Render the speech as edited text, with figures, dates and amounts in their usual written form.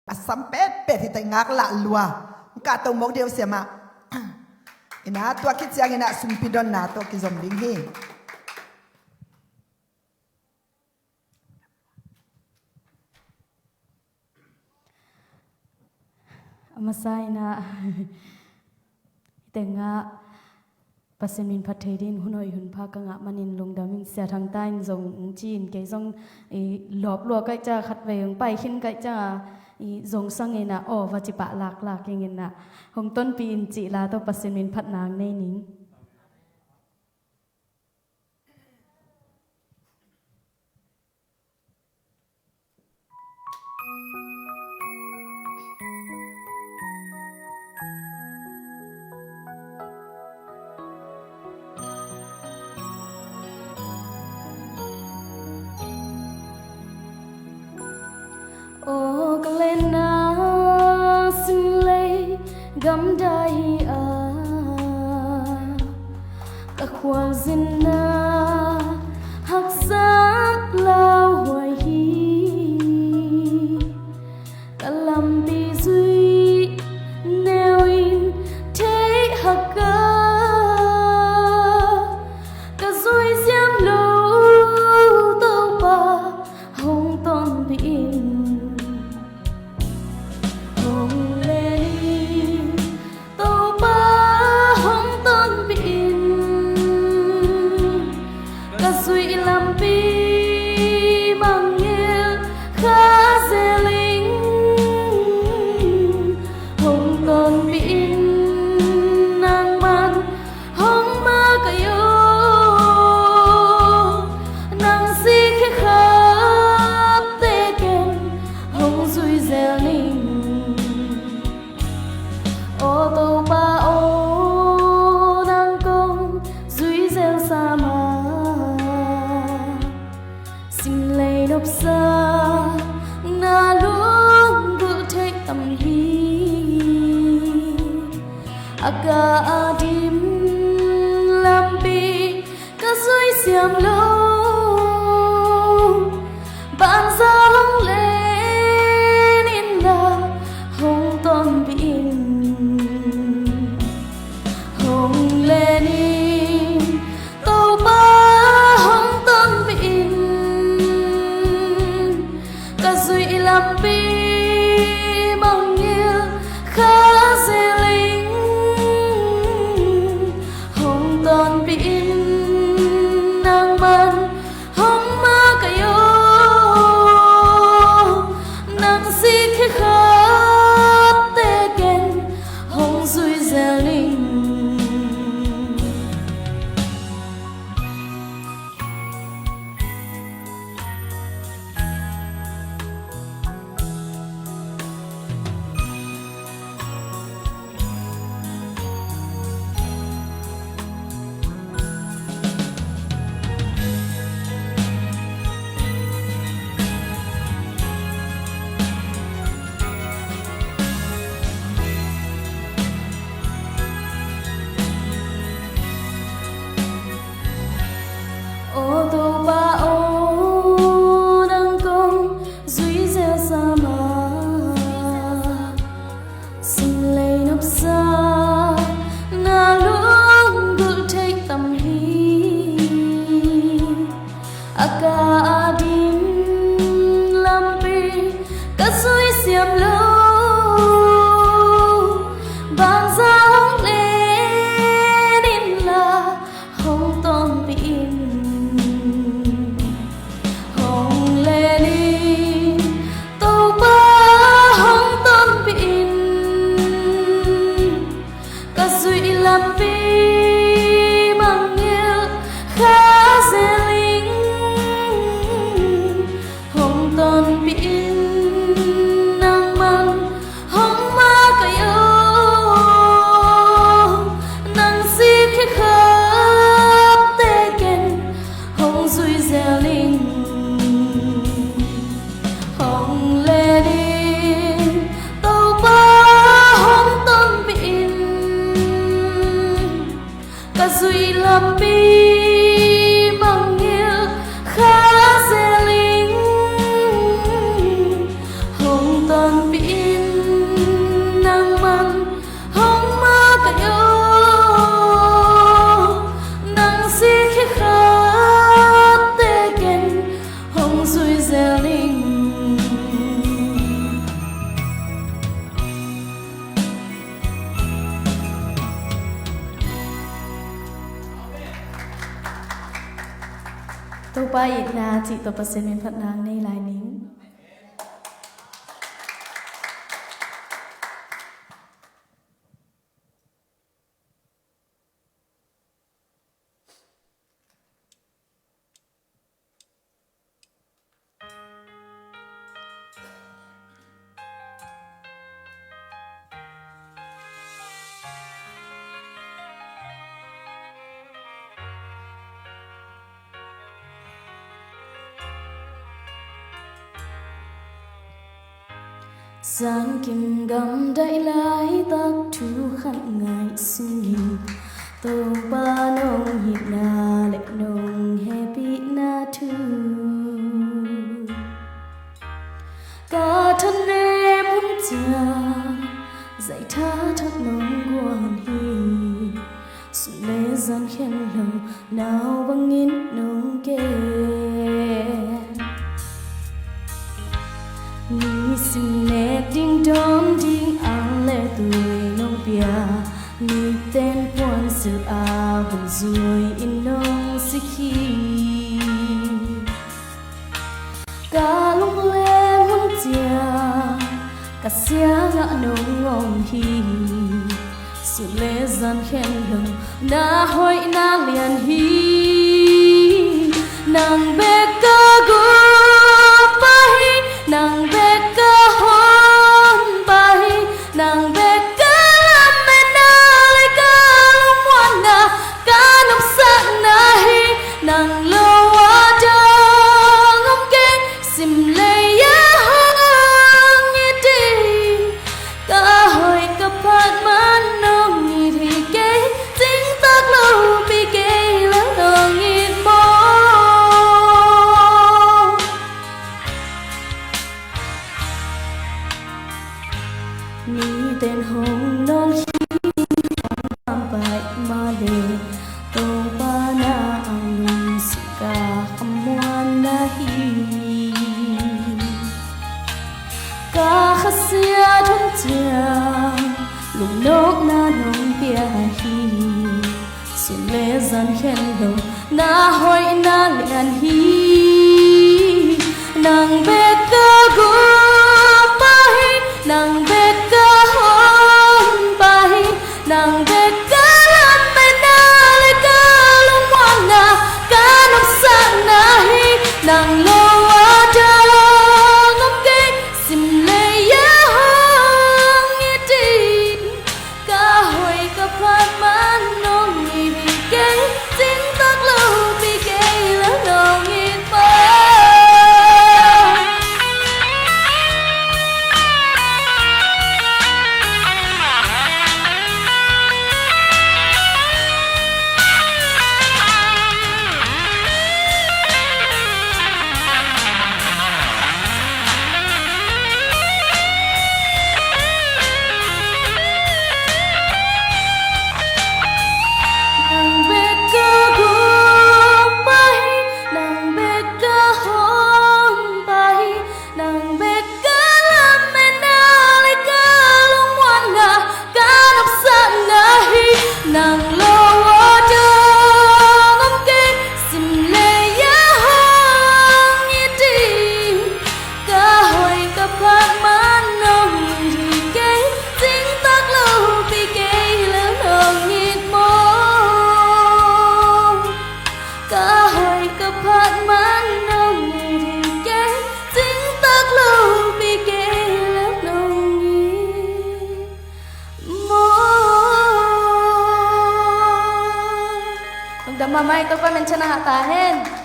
asam pet thì tay ngak la lua ka tong mok deu sema ina tua ki chiang ina sumpidon na to ki zombing hi amasai na tenga pasemin phathedin hunoi hun pha kanga manin lungdamin sia thang tain zong chin ke zong lop lo kai cha khat ve pai khin kai cha zong sangena o wa chi pa lak lak ingena hong ton pi in chi la to pasemin phat nang nei ning o kalena sinle gam dai a ka khwal zinna hak sat lao hoài hi kalam ti zui neo in thế hak ka zui xiam lo to pa hong ton bi in aga adim lampi ka zui siam lo ban za long lên in la hong ton bi in hong lên in to ba hong ton bi in ka zui lampi mong như kha hong ton bi in nang ma pin nang man hong ma ka yo nang si khi khát te ken hong sui zelingต่อไปอีกนาจิตประเสริฐพัฒนางในลายนิ้งGian kim gam đại lái tắc thu khăn ngại sinh tô ba nông hiệp na lệ nông happy na thu cả thân em muốn cha dạy tha thắt nông quan hi sự lễ gian khen lòng nào bằng nghìn nông kê ni sim nè ding dong ding ang lệ tuổi nông bia ni tên quan sự a hùng rồi in nông sikhi cả lúc lê muốn chia cả xia ngã nông ngom hi sự lễ gian khen lòng na hoi na liền hi nàng bê ca gu nàng bê ca hôn bay nàng bê ca làm mẹ na lấy ca lúc ngoan na ca lúc sáng na hi nàng lâu hoa trăng ngắm kê sim lấy ya hong như đi ca hồi ca phát man nông như thì kê chính tác lâu bị kê lớn nông như mơ ni tên hồng non khi hồng bại ma đề tô ba na ang lung sika kamuan na hi ka khasia thong chia lung nốc na nong pia hi xin lễ gian khen lòng na hoi na lian hi nàng bê ca gu nàng bê ca hôn bay nàng bê ca làm mẹ na lấy ca lúc ngoan na ca lúc sáng na hi nàng lâu hoa trăng ngắm kê sim lấy ya hong như đi ca hồi ca phát man nông như bị kê chính tác lâu bị kê lớn nông như nàng lâu hoa trăng ngắm kê sim lệ ya hong như đi ca hồi ca phát man nông như kê chính tác lâu bị kê lớn nông như mơ ca hồi ca phát man nông như kê chính tác lâu bị kê lớn nông như mơ Damamay to pa mention na hatahin.